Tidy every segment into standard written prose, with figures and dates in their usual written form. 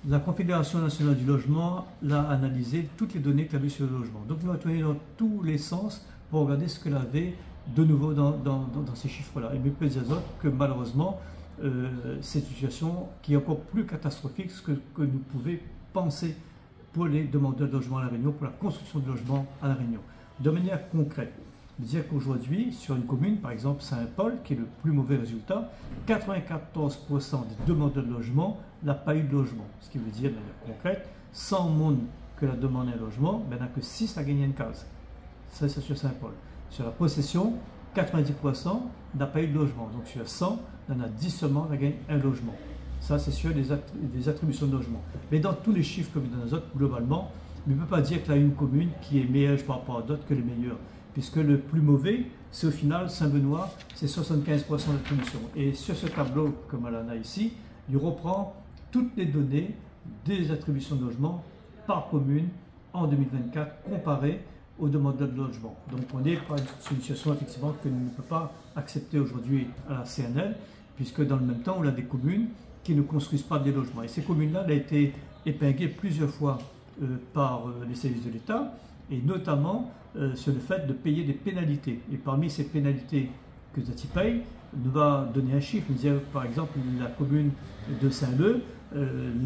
La Confédération nationale du logement l'a analysé toutes les données qu'il y avait sur le logement. Donc nous avons tourné dans tous les sens pour regarder ce qu'elle avait de nouveau dans ces chiffres-là. Et me peut dire que malheureusement, c'est une situation qui est encore plus catastrophique que nous pouvions penser pour les demandeurs de logement à La Réunion, pour la construction de logements à La Réunion. De manière concrète, dire qu'aujourd'hui, sur une commune, par exemple Saint-Paul, qui est le plus mauvais résultat, 94% des demandeurs de logement n'ont pas eu de logement. Ce qui veut dire, de manière concrète, 100 monde que la demande un logement, il n'y en a que 6 à gagner une case. Ça, c'est sur Saint-Paul. Sur la possession, 90% n'a pas eu de logement. Donc sur 100, il y en a 10 seulement qui gagnent un logement. Ça, c'est sur les attributions de logement. Mais dans tous les chiffres comme dans les autres, globalement, on ne peut pas dire qu'il y a une commune qui est meilleure par rapport à d'autres que les meilleures. Puisque le plus mauvais, c'est au final Saint-Benoît, c'est 75% d'attribution. Et sur ce tableau, comme on en a ici, il reprend toutes les données des attributions de logement par commune en 2024 comparées aux demandeurs de logement. Donc on est sur une situation effectivement que nous ne pouvons pas accepter aujourd'hui à la CNL, puisque dans le même temps, on a des communes qui ne construisent pas des logements. Et ces communes-là ont été épinglées plusieurs fois par les services de l'État, et notamment sur le fait de payer des pénalités. Et parmi ces pénalités que Zati paye, nous va donner un chiffre. Nous dire, par exemple, la commune de Saint-Leu,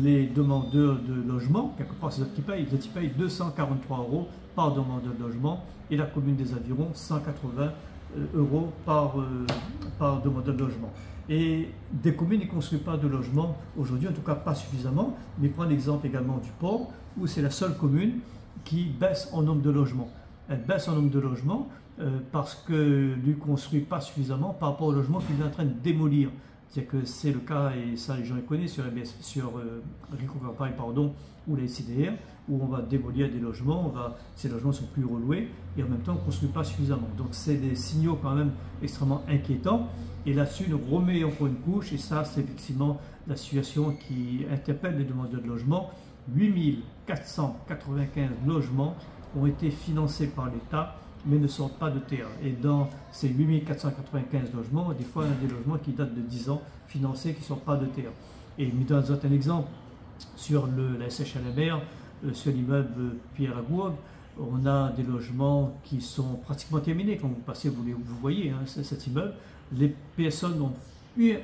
les demandeurs de logement, quelque part c'est Zati paye 243 € par demandeur de logement, et la commune des Avirons 180 € par demandeur de logement. Et des communes ne construisent pas de logement aujourd'hui, en tout cas pas suffisamment. Mais prenons l'exemple également du Port, où c'est la seule commune qui baisse en nombre de logements. Elle baisse en nombre de logements parce que ne construit pas suffisamment par rapport aux logements qu'il est en train de démolir. C'est que c'est le cas, et ça les gens le connaissent, sur Rico Campagne, ou la SIDR, où on va démolir des logements, ces logements sont plus reloués, et en même temps on ne construit pas suffisamment. Donc c'est des signaux quand même extrêmement inquiétants, et là-dessus on remet encore une couche, et ça c'est effectivement la situation qui interpelle les demandeurs de logement. 8495 logements ont été financés par l'État, mais ne sortent pas de terre. Et dans ces 8495 logements, des fois, il y a des logements qui datent de 10 ans, financés, qui ne sortent pas de terre. Et dans un exemple, sur la SHLMR, sur l'immeuble Pierre-Lagourgue, on a des logements qui sont pratiquement terminés. Quand vous passez, vous voyez hein, cet immeuble. Les personnes ont eu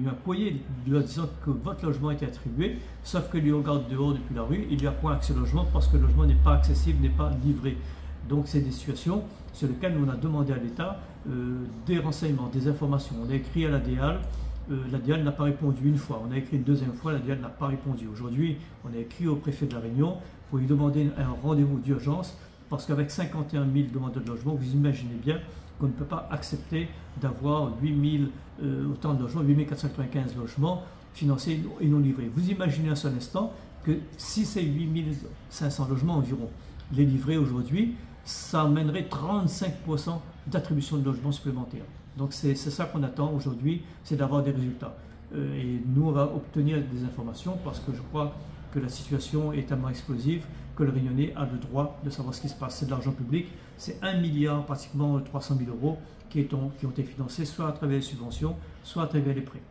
un courrier lui disant que votre logement a été attribué, sauf que lui regarde dehors depuis la rue, il n'y a point accès au logement parce que le logement n'est pas accessible, n'est pas livré. Donc c'est des situations sur lesquelles on a demandé à l'État des renseignements, des informations. On a écrit à la DEAL n'a pas répondu une fois, on a écrit une deuxième fois, la DEAL n'a pas répondu. Aujourd'hui, on a écrit au préfet de La Réunion pour lui demander un rendez-vous d'urgence, parce qu'avec 51 000 demandeurs de logement, vous imaginez bien qu'on ne peut pas accepter d'avoir 8 000 autant de logements, 8 495 logements financés et non livrés. Vous imaginez un seul instant que si ces 8 500 logements environ les livrés aujourd'hui, ça amènerait 35% d'attribution de logements supplémentaires. Donc c'est ça qu'on attend aujourd'hui, c'est d'avoir des résultats. Et nous, on va obtenir des informations parce que je crois que la situation est tellement explosive que le Réunionnais a le droit de savoir ce qui se passe. C'est de l'argent public, c'est 1 milliard, pratiquement 300 000 € qui ont été financés soit à travers les subventions, soit à travers les prêts.